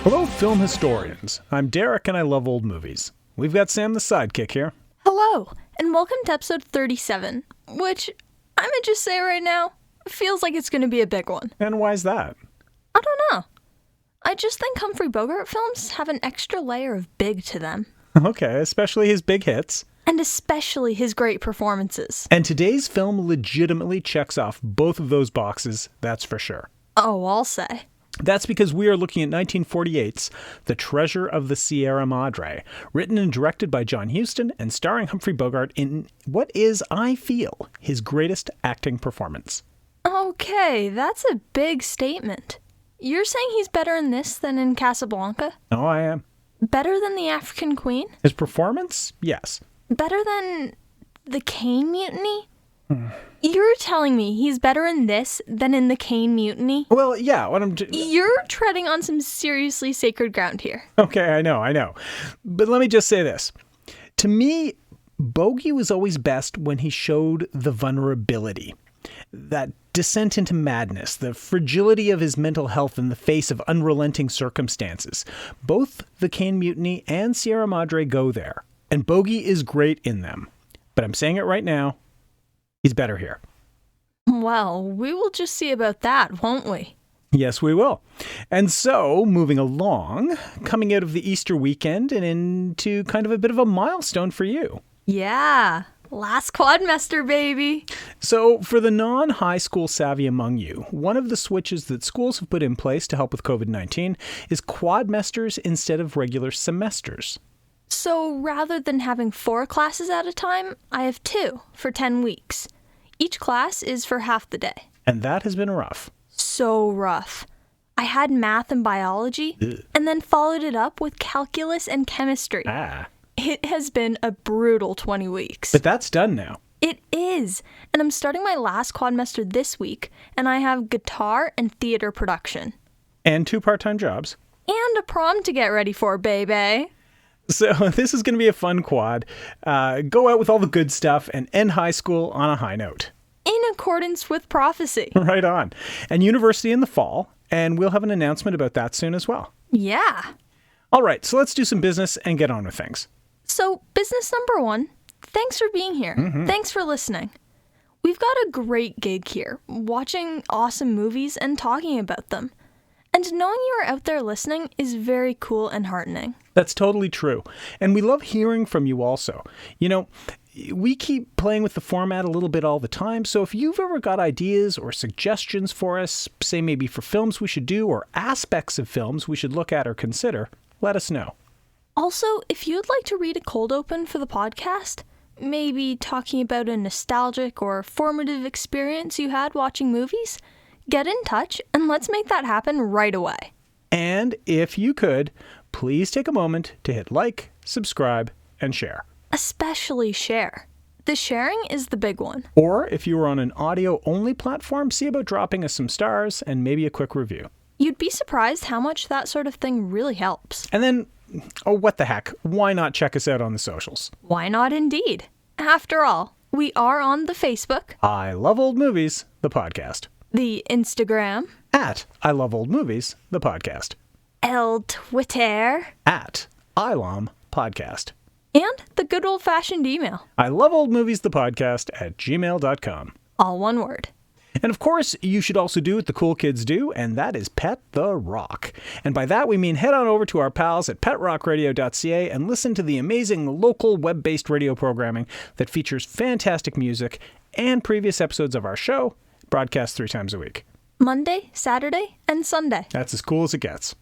Hello, film historians. I'm Derek and I love old movies. We've got Sam the sidekick here. Hello, and welcome to episode 37, which, I'm gonna just say right now, feels like it's gonna be a big one. And why's that? I don't know. I just think Humphrey Bogart films have an extra layer of big to them. Okay, especially his big hits. And especially his great performances. And today's film legitimately checks off both of those boxes, that's for sure. Oh, I'll say. That's because we are looking at 1948's The Treasure of the Sierra Madre, written and directed by John Huston and starring Humphrey Bogart in what is, I feel, his greatest acting performance. Okay, that's a big statement. You're saying he's better in this than in Casablanca? Oh, I am. Better than the African Queen? His performance? Yes. Better than the Caine Mutiny? You're telling me he's better in this than in the Caine Mutiny? Well, yeah, You're treading on some seriously sacred ground here. Okay, I know. But let me just say this. To me, Bogey was always best when he showed the vulnerability, that descent into madness, the fragility of his mental health in the face of unrelenting circumstances. Both the Caine Mutiny and Sierra Madre go there, and Bogey is great in them. But I'm saying it right now, he's better here. Well, we will just see about that, won't we? Yes, we will. And so, moving along, coming out of the Easter weekend and into kind of a bit of a milestone for you. Yeah, last quadmester, baby. So, for the non-high school savvy among you, one of the switches that schools have put in place to help with COVID-19 is quadmesters instead of regular semesters. So rather than having 4 classes at a time, I have 2 for 10 weeks. Each class is for half the day. And that has been rough. So rough. I had math and biology, and then followed it up with calculus and chemistry. It has been a brutal 20 weeks. But that's done now. It is. And I'm starting my last quadmester this week, and I have guitar and theater production. And 2 part-time jobs. And a prom to get ready for, baby. So this is going to be a fun quad. Go out with all the good stuff and end high school on a high note. In accordance with prophecy. Right on. And university in the fall, and we'll have an announcement about that soon as well. Yeah. All right, so let's do some business and get on with things. So, business number 1, thanks for being here. Thanks for listening. We've got a great gig here, watching awesome movies and talking about them. And knowing you are out there listening is very cool and heartening. That's totally true. And we love hearing from you also. You know, we keep playing with the format a little bit all the time, so if you've ever got ideas or suggestions for us, say maybe for films we should do or aspects of films we should look at or consider, let us know. Also, if you'd like to read a cold open for the podcast, maybe talking about a nostalgic or formative experience you had watching movies, get in touch and let's make that happen right away. And if you could, please take a moment to hit like, subscribe, and share. Especially share. The sharing is the big one. Or if you are on an audio-only platform, see about dropping us some stars and maybe a quick review. You'd be surprised how much that sort of thing really helps. And then, oh, what the heck, why not check us out on the socials? Why not indeed? After all, we are on the Facebook. I Love Old Movies, the podcast. The Instagram. At I Love Old Movies, the podcast. El Twitter. At ILOM podcast. And the good old-fashioned email. I Love Old Movies, the podcast at gmail.com. All one word. And of course, you should also do what the cool kids do, and that is pet the rock. And by that we mean head on over to our pals at petrockradio.ca and listen to the amazing local web-based radio programming that features fantastic music and previous episodes of our show, broadcast 3 times a week. Monday, Saturday, and Sunday. That's as cool as it gets.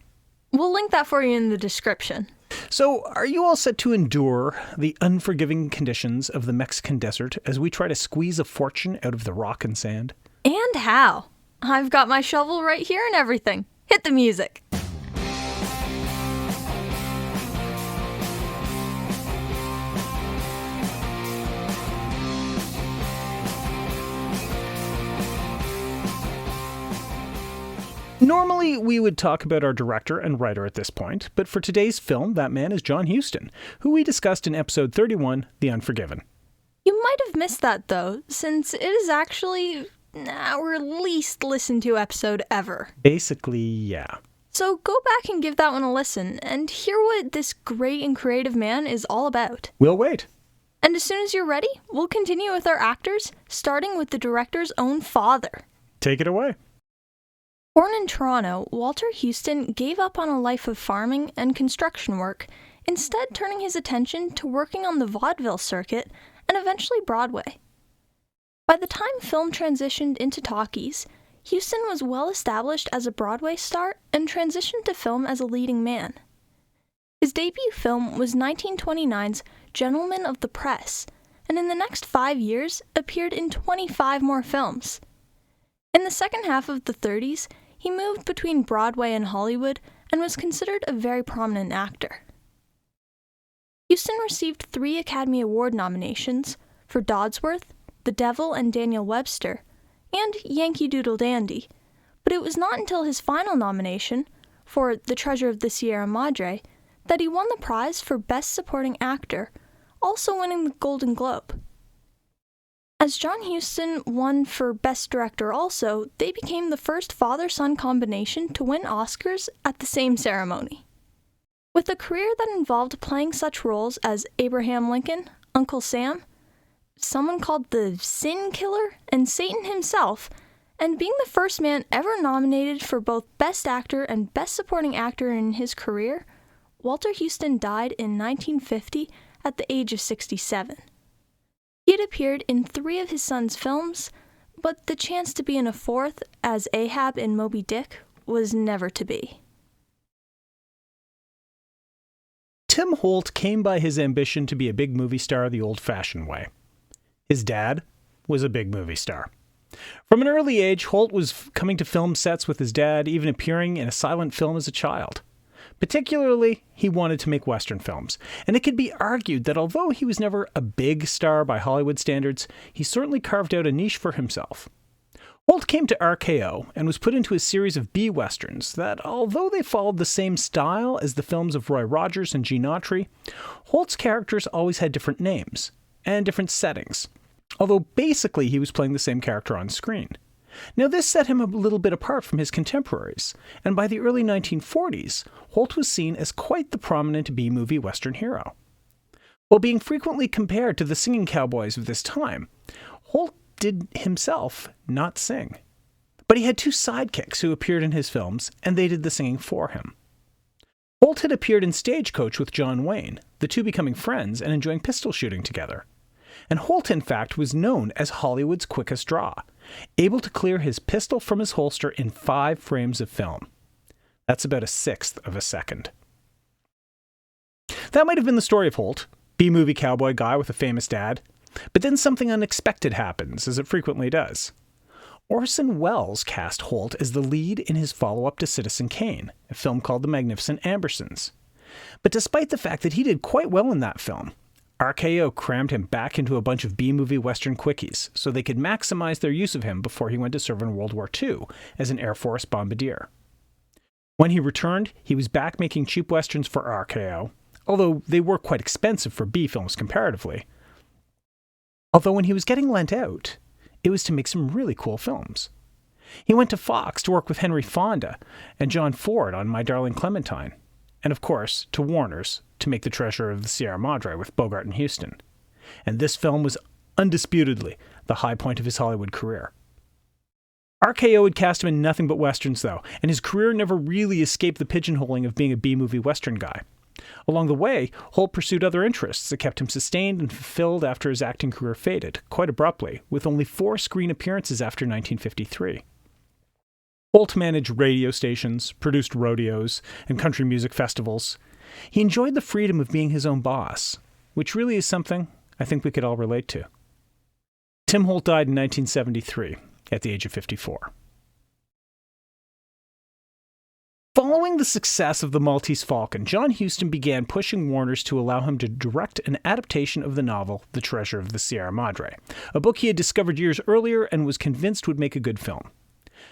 We'll link that for you in the description. So, are you all set to endure the unforgiving conditions of the Mexican desert as we try to squeeze a fortune out of the rock and sand? And how? I've got my shovel right here and everything. Hit the music. Normally, we would talk about our director and writer at this point, but for today's film, that man is John Huston, who we discussed in episode 31, The Unforgiven. You might have missed that, though, since it is actually our least listened to episode ever. Basically, yeah. So go back and give that one a listen and hear what this great and creative man is all about. We'll wait. And as soon as you're ready, we'll continue with our actors, starting with the director's own father. Take it away. Born in Toronto, Walter Huston gave up on a life of farming and construction work, instead turning his attention to working on the vaudeville circuit and eventually Broadway. By the time film transitioned into talkies, Huston was well established as a Broadway star and transitioned to film as a leading man. His debut film was 1929's Gentlemen of the Press, and in the next 5 years appeared in 25 more films. In the second half of the 30s, he moved between Broadway and Hollywood and was considered a very prominent actor. Huston received 3 Academy Award nominations for Dodsworth, The Devil and Daniel Webster, and Yankee Doodle Dandy, but it was not until his final nomination, for The Treasure of the Sierra Madre, that he won the prize for Best Supporting Actor, also winning the Golden Globe. As John Huston won for Best Director also, they became the first father-son combination to win Oscars at the same ceremony. With a career that involved playing such roles as Abraham Lincoln, Uncle Sam, someone called the Sin Killer, and Satan himself, and being the first man ever nominated for both Best Actor and Best Supporting Actor in his career, Walter Huston died in 1950 at the age of 67. He had appeared in 3 of his son's films, but the chance to be in a 4th as Ahab in Moby Dick was never to be. Tim Holt came by his ambition to be a big movie star the old-fashioned way. His dad was a big movie star. From an early age, Holt was coming to film sets with his dad, even appearing in a silent film as a child. Particularly, he wanted to make Western films, and it could be argued that although he was never a big star by Hollywood standards, he certainly carved out a niche for himself. Holt came to RKO and was put into a series of B-Westerns that, although they followed the same style as the films of Roy Rogers and Gene Autry, Holt's characters always had different names and different settings, although basically he was playing the same character on screen. Now, this set him a little bit apart from his contemporaries, and by the early 1940s, Holt was seen as quite the prominent B-movie Western hero. While being frequently compared to the singing cowboys of this time, Holt did himself not sing. But he had 2 sidekicks who appeared in his films, and they did the singing for him. Holt had appeared in Stagecoach with John Wayne, the 2 becoming friends and enjoying pistol shooting together. And Holt, in fact, was known as Hollywood's quickest draw, able to clear his pistol from his holster in 5 frames of film. That's about 1/6 of a second. That might have been the story of Holt, B-movie cowboy guy with a famous dad, but then something unexpected happens, as it frequently does. Orson Welles cast Holt as the lead in his follow-up to Citizen Kane, a film called The Magnificent Ambersons. But despite the fact that he did quite well in that film, RKO crammed him back into a bunch of B-movie Western quickies so they could maximize their use of him before he went to serve in World War II as an Air Force bombardier. When he returned, he was back making cheap Westerns for RKO, although they were quite expensive for B films comparatively. Although when he was getting lent out, it was to make some really cool films. He went to Fox to work with Henry Fonda and John Ford on My Darling Clementine, and of course to Warner's to make The Treasure of the Sierra Madre with Bogart and Huston. And this film was undisputedly the high point of his Hollywood career. RKO had cast him in nothing but Westerns, though, and his career never really escaped the pigeonholing of being a B-movie Western guy. Along the way, Holt pursued other interests that kept him sustained and fulfilled after his acting career faded, quite abruptly, with only 4 screen appearances after 1953. Holt managed radio stations, produced rodeos, and country music festivals. He enjoyed the freedom of being his own boss, which really is something I think we could all relate to. Tim Holt died in 1973, at the age of 54. Following the success of The Maltese Falcon, John Huston began pushing Warner's to allow him to direct an adaptation of the novel The Treasure of the Sierra Madre, a book he had discovered years earlier and was convinced would make a good film.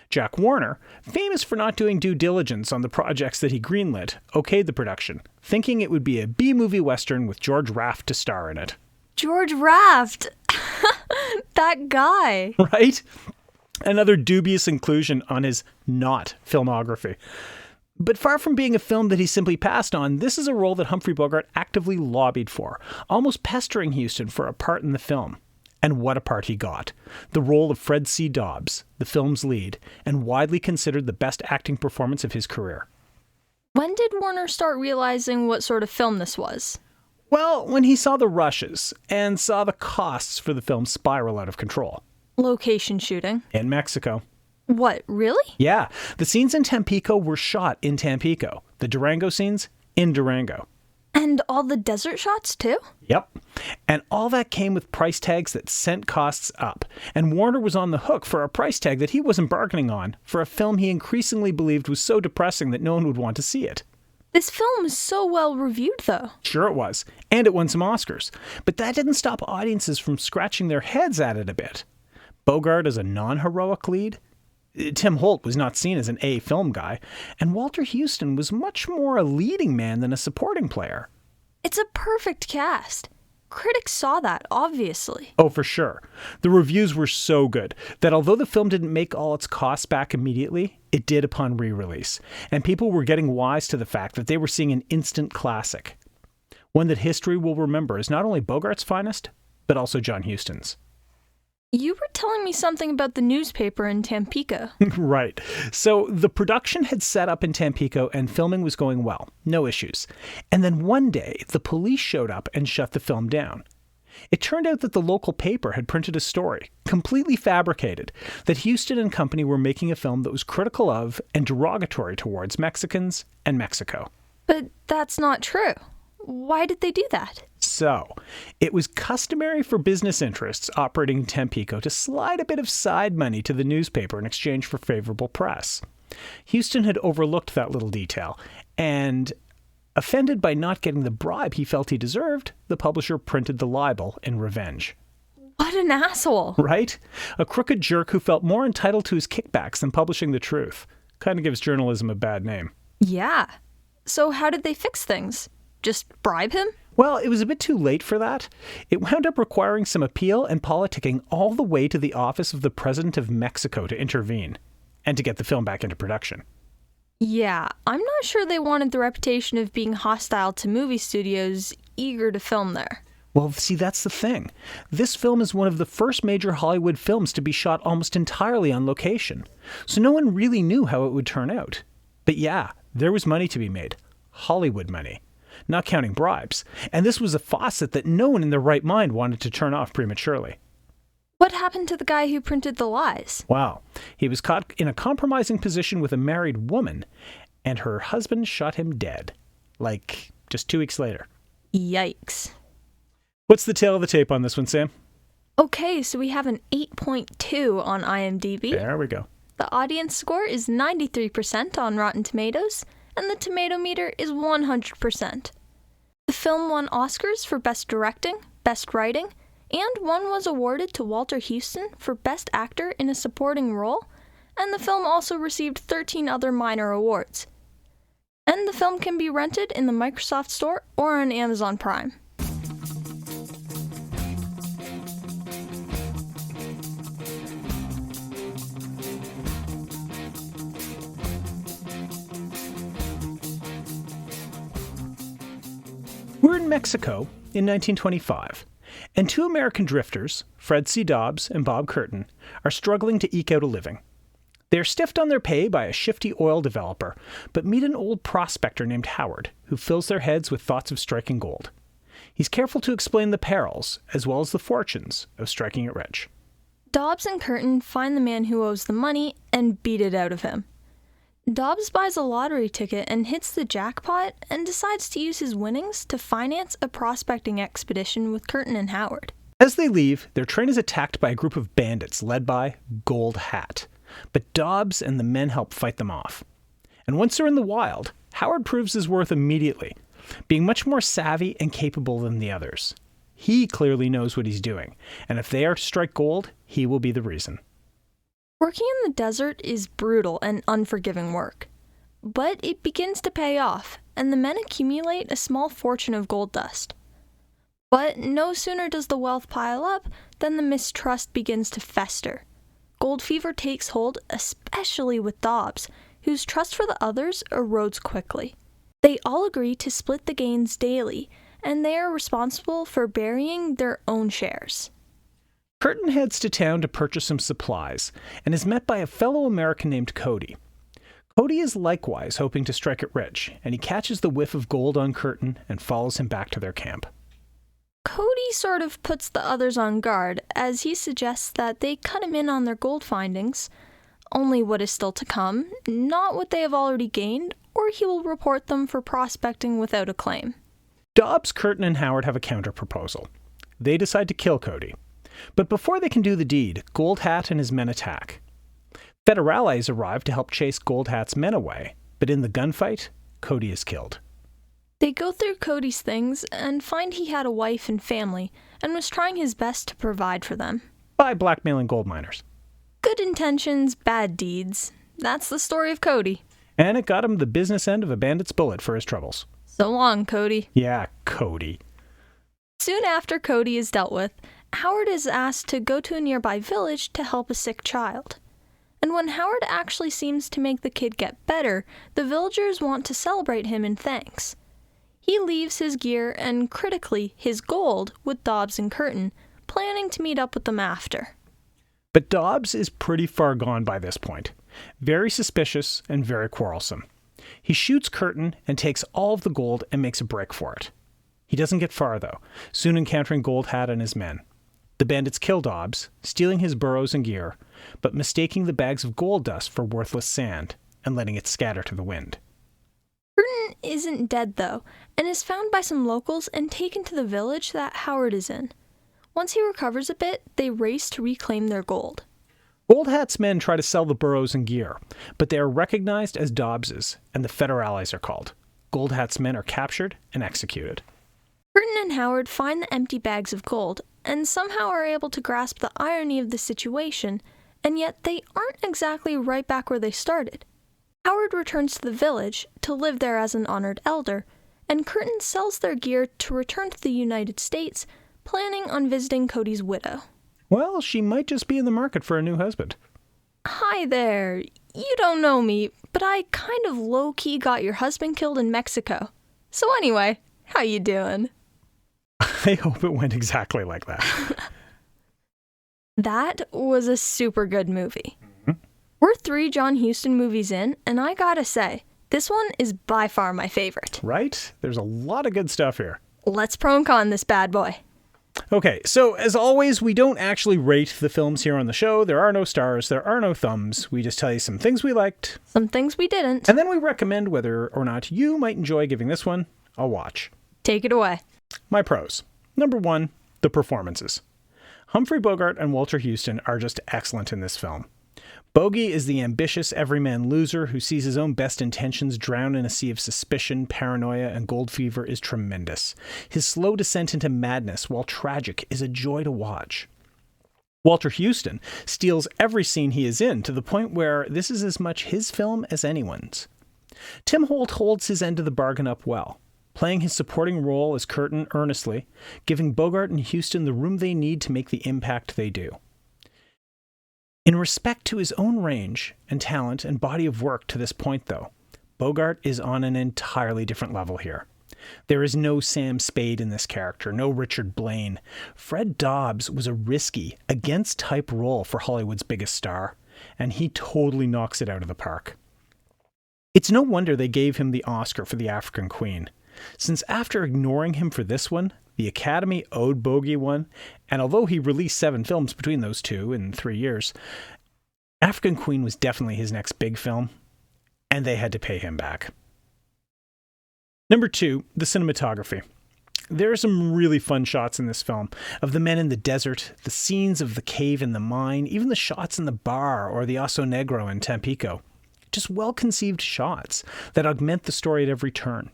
Jack Warner, famous for not doing due diligence on the projects that he greenlit, okayed the production, thinking it would be a B-movie Western with George Raft to star in it. George Raft! That guy! Right? Another dubious inclusion on his not filmography. But far from being a film that he simply passed on, this is a role that Humphrey Bogart actively lobbied for, almost pestering Huston for a part in the film. And what a part he got. The role of Fred C. Dobbs, the film's lead, and widely considered the best acting performance of his career. When did Warner start realizing what sort of film this was? Well, when he saw the rushes and saw the costs for the film spiral out of control. Location shooting. In Mexico. What, really? Yeah, the scenes in Tampico were shot in Tampico. The Durango scenes, in Durango. And all the desert shots, too? Yep. And all that came with price tags that sent costs up. And Warner was on the hook for a price tag that he wasn't bargaining on for a film he increasingly believed was so depressing that no one would want to see it. This film was so well reviewed, though. Sure it was. And it won some Oscars. But that didn't stop audiences from scratching their heads at it a bit. Bogart as a non-heroic lead? Tim Holt was not seen as an A film guy, and Walter Huston was much more a leading man than a supporting player. It's a perfect cast. Critics saw that, obviously. Oh, for sure. The reviews were so good that although the film didn't make all its costs back immediately, it did upon re-release, and people were getting wise to the fact that they were seeing an instant classic. One that history will remember as not only Bogart's finest, but also John Huston's. You were telling me something about the newspaper in Tampico. Right. So the production had set up in Tampico and filming was going well. No issues. And then one day, the police showed up and shut the film down. It turned out that the local paper had printed a story, completely fabricated, that Huston and company were making a film that was critical of and derogatory towards Mexicans and Mexico. But that's not true. Why did they do that? So, it was customary for business interests operating in Tampico to slide a bit of side money to the newspaper in exchange for favorable press. Huston had overlooked that little detail, and offended by not getting the bribe he felt he deserved, the publisher printed the libel in revenge. What an asshole. Right? A crooked jerk who felt more entitled to his kickbacks than publishing the truth. Kind of gives journalism a bad name. Yeah. So how did they fix things? Just bribe him? Well, it was a bit too late for that. It wound up requiring some appeal and politicking all the way to the office of the President of Mexico to intervene and to get the film back into production. Yeah, I'm not sure they wanted the reputation of being hostile to movie studios eager to film there. Well, see, that's the thing. This film is one of the first major Hollywood films to be shot almost entirely on location, so no one really knew how it would turn out. But yeah, there was money to be made. Hollywood money. Not counting bribes. And this was a faucet that no one in their right mind wanted to turn off prematurely. What happened to the guy who printed the lies? Wow. He was caught in a compromising position with a married woman, and her husband shot him dead. Like, just 2 weeks later. Yikes. What's the tail of the tape on this one, Sam? Okay, so we have an 8.2 on IMDb. There we go. The audience score is 93% on Rotten Tomatoes, and the tomato meter is 100%. The film won Oscars for Best Directing, Best Writing, and one was awarded to Walter Huston for Best Actor in a Supporting Role, and the film also received 13 other minor awards. And the film can be rented in the Microsoft Store or on Amazon Prime. We're in Mexico in 1925, and 2 American drifters, Fred C. Dobbs and Bob Curtin, are struggling to eke out a living. They are stiffed on their pay by a shifty oil developer, but meet an old prospector named Howard, who fills their heads with thoughts of striking gold. He's careful to explain the perils, as well as the fortunes, of striking it rich. Dobbs and Curtin find the man who owes the money and beat it out of him. Dobbs buys a lottery ticket and hits the jackpot and decides to use his winnings to finance a prospecting expedition with Curtin and Howard. As they leave, their train is attacked by a group of bandits led by Gold Hat, but Dobbs and the men help fight them off. And once they're in the wild, Howard proves his worth immediately, being much more savvy and capable than the others. He clearly knows what he's doing, and if they are to strike gold, he will be the reason. Working in the desert is brutal and unforgiving work, but it begins to pay off, and the men accumulate a small fortune of gold dust. But no sooner does the wealth pile up than the mistrust begins to fester. Gold fever takes hold, especially with Dobbs, whose trust for the others erodes quickly. They all agree to split the gains daily, and they are responsible for burying their own shares. Curtin heads to town to purchase some supplies and is met by a fellow American named Cody. Cody is likewise hoping to strike it rich, and he catches the whiff of gold on Curtin and follows him back to their camp. Cody sort of puts the others on guard as he suggests that they cut him in on their gold findings, only what is still to come, not what they have already gained, or he will report them for prospecting without a claim. Dobbs, Curtin, and Howard have a counter-proposal. They decide to kill Cody. But before they can do the deed, Gold Hat and his men attack. Federales arrive to help chase Gold Hat's men away, but in the gunfight, Cody is killed. They go through Cody's things and find he had a wife and family and was trying his best to provide for them. By blackmailing gold miners. Good intentions, bad deeds. That's the story of Cody. And it got him the business end of a bandit's bullet for his troubles. So long, Cody. Yeah, Cody. Soon after Cody is dealt with, Howard is asked to go to a nearby village to help a sick child. And when Howard actually seems to make the kid get better, the villagers want to celebrate him in thanks. He leaves his gear and, critically, his gold with Dobbs and Curtin, planning to meet up with them after. But Dobbs is pretty far gone by this point. Very suspicious and very quarrelsome. He shoots Curtin and takes all of the gold and makes a break for it. He doesn't get far, though, soon encountering Gold Hat and his men. The bandits kill Dobbs, stealing his burros and gear, but mistaking the bags of gold dust for worthless sand and letting it scatter to the wind. Curtin isn't dead, though, and is found by some locals and taken to the village that Howard is in. Once he recovers a bit, they race to reclaim their gold. Gold Hat's men try to sell the burros and gear, but they are recognized as Dobbs's, and the Federales are called. Gold Hat's men are captured and executed. Curtin and Howard find the empty bags of gold, and somehow are able to grasp the irony of the situation, and yet they aren't exactly right back where they started. Howard returns to the village to live there as an honored elder, and Curtin sells their gear to return to the United States, planning on visiting Cody's widow. Well, she might just be in the market for a new husband. Hi there. You don't know me, but I kind of low-key got your husband killed in Mexico. So anyway, how you doing? I hope it went exactly like that. That was a super good movie. We're 3 John Huston movies in, and I gotta say, this one is by far my favorite. Right? There's a lot of good stuff here. Let's pro and con this bad boy. Okay, so as always, we don't actually rate the films here on the show. There are no stars, there are no thumbs. We just tell you some things we liked. Some things we didn't. And then we recommend whether or not you might enjoy giving this one a watch. Take it away. My pros. Number 1, the performances. Humphrey Bogart and Walter Huston are just excellent in this film. Bogey is the ambitious everyman loser who sees his own best intentions drown in a sea of suspicion, paranoia, and gold fever is tremendous. His slow descent into madness, while tragic, is a joy to watch. Walter Huston steals every scene he is in to the point where this is as much his film as anyone's. Tim Holt holds his end of the bargain up well, playing his supporting role as Curtin earnestly, giving Bogart and Huston the room they need to make the impact they do. In respect to his own range and talent and body of work to this point, though, Bogart is on an entirely different level here. There is no Sam Spade in this character, no Richard Blaine. Fred Dobbs was a risky, against-type role for Hollywood's biggest star, and he totally knocks it out of the park. It's no wonder they gave him the Oscar for The African Queen, since after ignoring him for this one, the Academy owed Bogey one, and although he released 7 films between those two in 3 years, African Queen was definitely his next big film, and they had to pay him back. Number 2, the cinematography. There are some really fun shots in this film, of the men in the desert, the scenes of the cave in the mine, even the shots in the bar or the Oso Negro in Tampico. Just well-conceived shots that augment the story at every turn.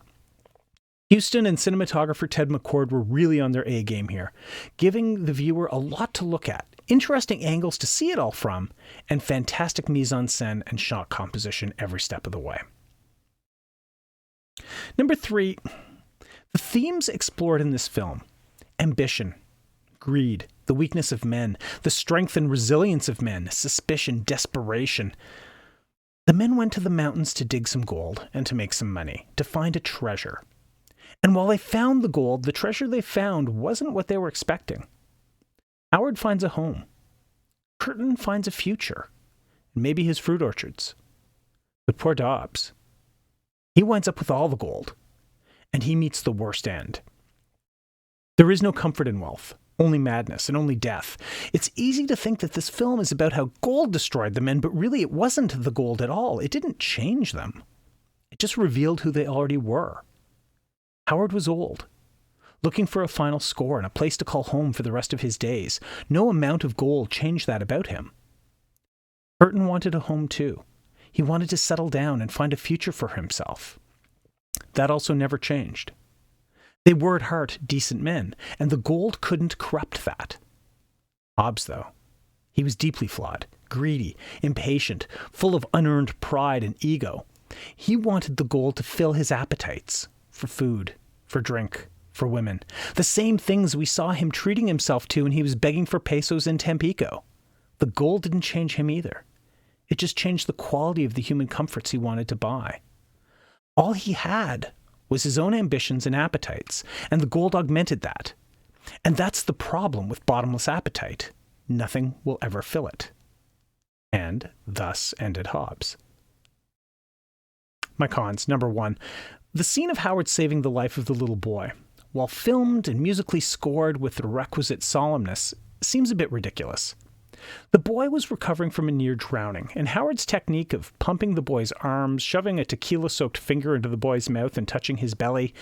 Huston and cinematographer Ted McCord were really on their A-game here, giving the viewer a lot to look at, interesting angles to see it all from, and fantastic mise-en-scène and shot composition every step of the way. Number 3, the themes explored in this film. Ambition, greed, the weakness of men, the strength and resilience of men, suspicion, desperation. The men went to the mountains to dig some gold and to make some money, to find a treasure. And while they found the gold, the treasure they found wasn't what they were expecting. Howard finds a home. Curtin finds a future, and maybe his fruit orchards. But poor Dobbs, he winds up with all the gold, and he meets the worst end. There is no comfort in wealth, only madness and only death. It's easy to think that this film is about how gold destroyed the men, but really it wasn't the gold at all. It didn't change them. It just revealed who they already were. Howard was old, looking for a final score and a place to call home for the rest of his days. No amount of gold changed that about him. Curtin wanted a home too. He wanted to settle down and find a future for himself. That also never changed. They were at heart decent men, and the gold couldn't corrupt that. Hobbs, though, he was deeply flawed, greedy, impatient, full of unearned pride and ego. He wanted the gold to fill his appetites for food, for drink, for women. The same things we saw him treating himself to when he was begging for pesos in Tampico. The gold didn't change him either. It just changed the quality of the human comforts he wanted to buy. All he had was his own ambitions and appetites, and the gold augmented that. And that's the problem with bottomless appetite. Nothing will ever fill it. And thus ended Hobbs. My cons. Number 1, the scene of Howard saving the life of the little boy, while filmed and musically scored with the requisite solemnness, seems a bit ridiculous. The boy was recovering from a near drowning, and Howard's technique of pumping the boy's arms, shoving a tequila-soaked finger into the boy's mouth and touching his belly,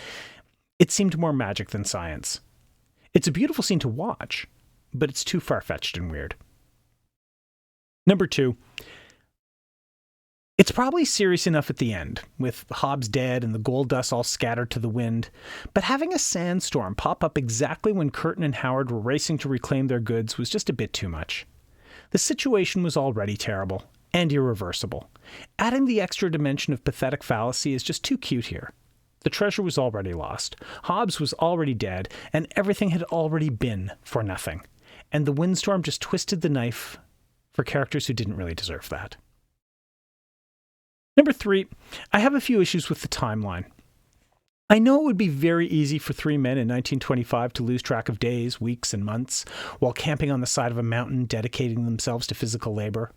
it seemed more magic than science. It's a beautiful scene to watch, but it's too far-fetched and weird. Number 2, it's probably serious enough at the end, with Hobbs dead and the gold dust all scattered to the wind, but having a sandstorm pop up exactly when Curtin and Howard were racing to reclaim their goods was just a bit too much. The situation was already terrible and irreversible. Adding the extra dimension of pathetic fallacy is just too cute here. The treasure was already lost, Hobbs was already dead, and everything had already been for nothing. And the windstorm just twisted the knife for characters who didn't really deserve that. Number 3, I have a few issues with the timeline. I know it would be very easy for 3 men in 1925 to lose track of days, weeks, and months while camping on the side of a mountain dedicating themselves to physical labor.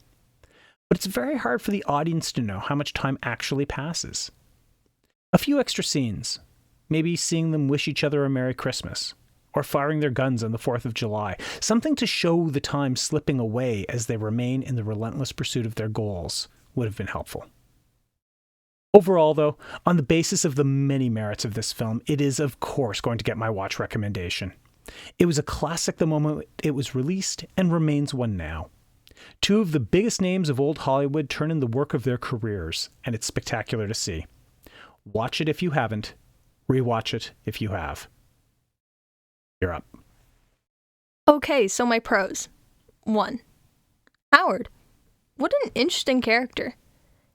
But it's very hard for the audience to know how much time actually passes. A few extra scenes, maybe seeing them wish each other a Merry Christmas, or firing their guns on the 4th of July, something to show the time slipping away as they remain in the relentless pursuit of their goals, would have been helpful. Overall, though, on the basis of the many merits of this film, it is, of course, going to get my watch recommendation. It was a classic the moment it was released, and remains one now. 2 of the biggest names of old Hollywood turn in the work of their careers, and it's spectacular to see. Watch it if you haven't. Rewatch it if you have. You're up. Okay, so my pros. 1. Howard. What an interesting character.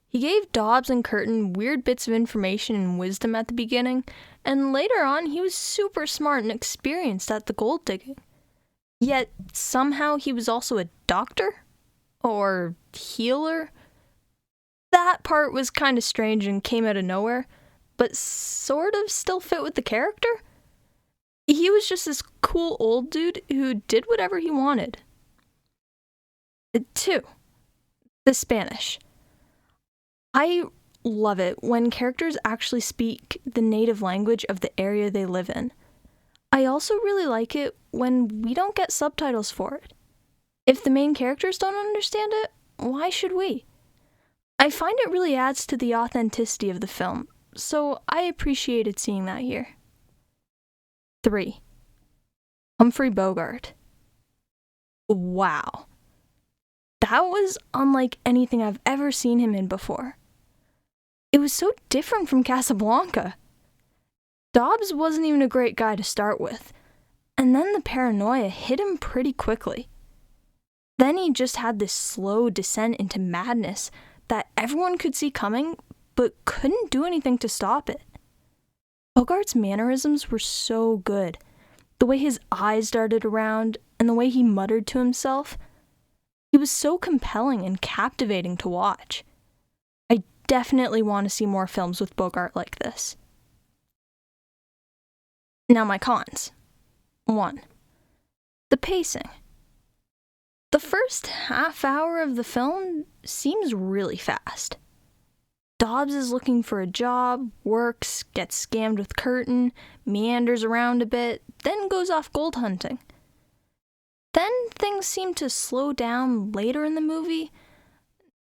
He gave Dobbs and Curtin weird bits of information and wisdom at the beginning, and later on he was super smart and experienced at the gold digging. Yet somehow he was also a doctor? Or healer? That part was kind of strange and came out of nowhere, but sort of still fit with the character. He was just this cool old dude who did whatever he wanted. 2. The Spanish. I love it when characters actually speak the native language of the area they live in. I also really like it when we don't get subtitles for it. If the main characters don't understand it, why should we? I find it really adds to the authenticity of the film, so I appreciated seeing that here. 3. Humphrey Bogart. Wow. That was unlike anything I've ever seen him in before. It was so different from Casablanca. Dobbs wasn't even a great guy to start with, and then the paranoia hit him pretty quickly. Then he just had this slow descent into madness that everyone could see coming, but couldn't do anything to stop it. Bogart's mannerisms were so good. The way his eyes darted around, and the way he muttered to himself. He was so compelling and captivating to watch. definitely want to see more films with Bogart like this. Now my cons. 1. The pacing. The first half hour of the film seems really fast. Dobbs is looking for a job, works, gets scammed with Curtin, meanders around a bit, then goes off gold hunting. Then things seem to slow down later in the movie,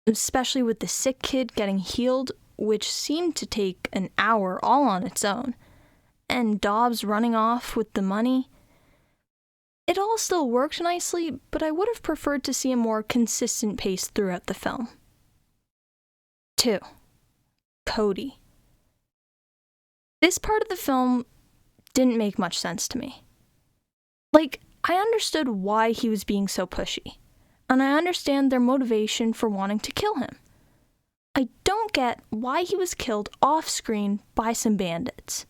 especially with the sick kid getting healed, which seemed to take an hour all on its own, and Dobbs running off with the money. It all still worked nicely, but I would have preferred to see a more consistent pace throughout the film. 2. Cody. This part of the film didn't make much sense to me. Like, I understood why he was being so pushy, and I understand their motivation for wanting to kill him. I don't get why he was killed off-screen by some bandits.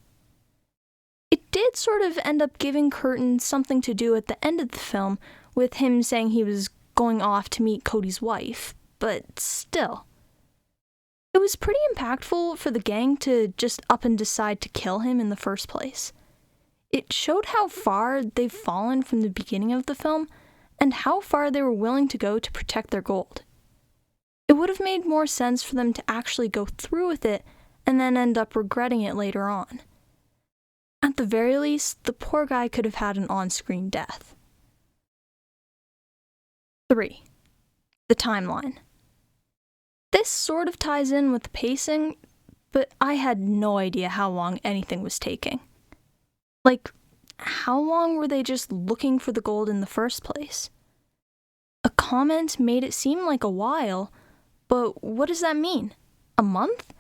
It did sort of end up giving Curtin something to do at the end of the film, with him saying he was going off to meet Cody's wife, but still. It was pretty impactful for the gang to just up and decide to kill him in the first place. It showed how far they've fallen from the beginning of the film, and how far they were willing to go to protect their gold. It would have made more sense for them to actually go through with it, and then end up regretting it later on. At the very least, the poor guy could have had an on-screen death. 3. The timeline. This sort of ties in with the pacing, but I had no idea how long anything was taking. Like, how long were they just looking for the gold in the first place? A comment made it seem like a while, but what does that mean? A month?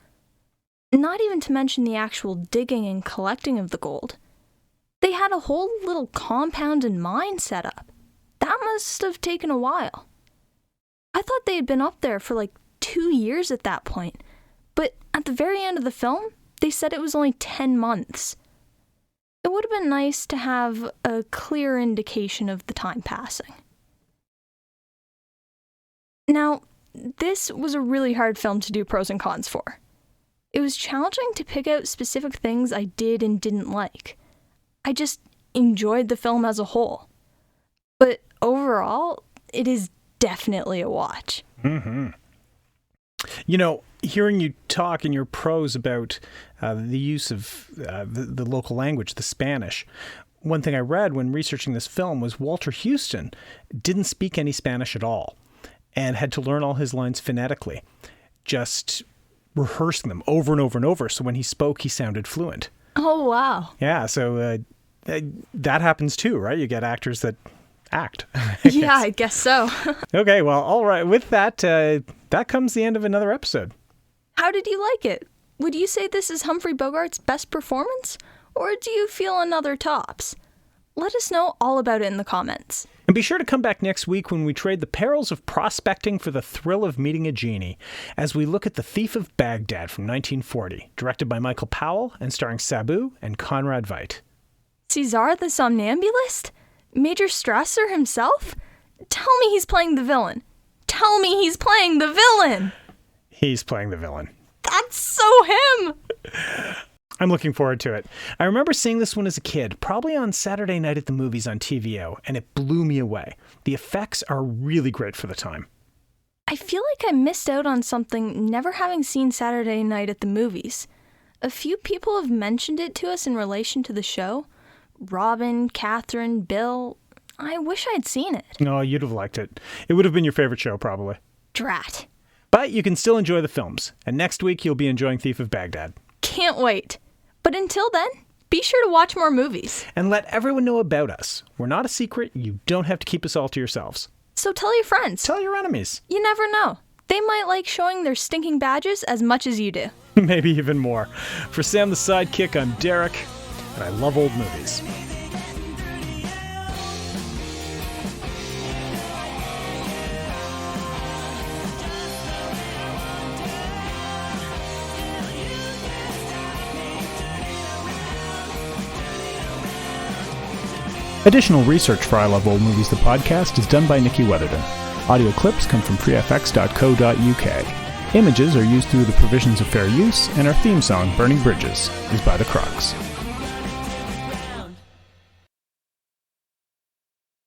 Not even to mention the actual digging and collecting of the gold. They had a whole little compound and mine set up. That must have taken a while. I thought they had been up there for like 2 years at that point, but at the very end of the film, they said it was only 10 months. It would have been nice to have a clear indication of the time passing. Now, this was a really hard film to do pros and cons for. It was challenging to pick out specific things I did and didn't like. I just enjoyed the film as a whole. But overall, it is definitely a watch. Mm-hmm. You know, hearing you talk in your prose about the use of the local language, the Spanish, one thing I read when researching this film was Walter Huston didn't speak any Spanish at all and had to learn all his lines phonetically, just rehearsing them over and over and over. So when he spoke, he sounded fluent. Oh, wow. Yeah, so that happens too, right? You get actors that act. Yeah, I guess so. Okay, well, all right. With that, that comes the end of another episode. How did you like it? Would you say this is Humphrey Bogart's best performance? Or do you feel another tops? Let us know all about it in the comments. And be sure to come back next week when we trade the perils of prospecting for the thrill of meeting a genie, as we look at The Thief of Baghdad from 1940, directed by Michael Powell and starring Sabu and Conrad Veidt. Cesar the Somnambulist? Major Strasser himself? Tell me he's playing the villain. Tell me he's playing the villain. He's playing the villain. That's so him. I'm looking forward to it. I remember seeing this one as a kid, probably on Saturday night at the movies on TVO, and it blew me away. The effects are really great for the time. I feel like I missed out on something never having seen Saturday night at the movies. A few people have mentioned it to us in relation to the show. Robin, Catherine, Bill. I wish I'd seen it. No, you'd have liked it. It would have been your favorite show, probably. Drat. But you can still enjoy the films, and next week you'll be enjoying Thief of Baghdad. Can't wait. But until then, be sure to watch more movies. And let everyone know about us. We're not a secret. You don't have to keep us all to yourselves. So tell your friends. Tell your enemies. You never know. They might like showing their stinking badges as much as you do. Maybe even more. For Sam the Sidekick, I'm Derek, and I love old movies. Additional research for I Love Old Movies, the podcast, is done by Nikki Weatherden. Audio clips come from freefx.co.uk. Images are used through the provisions of fair use, and our theme song, Burning Bridges, is by The Crocs.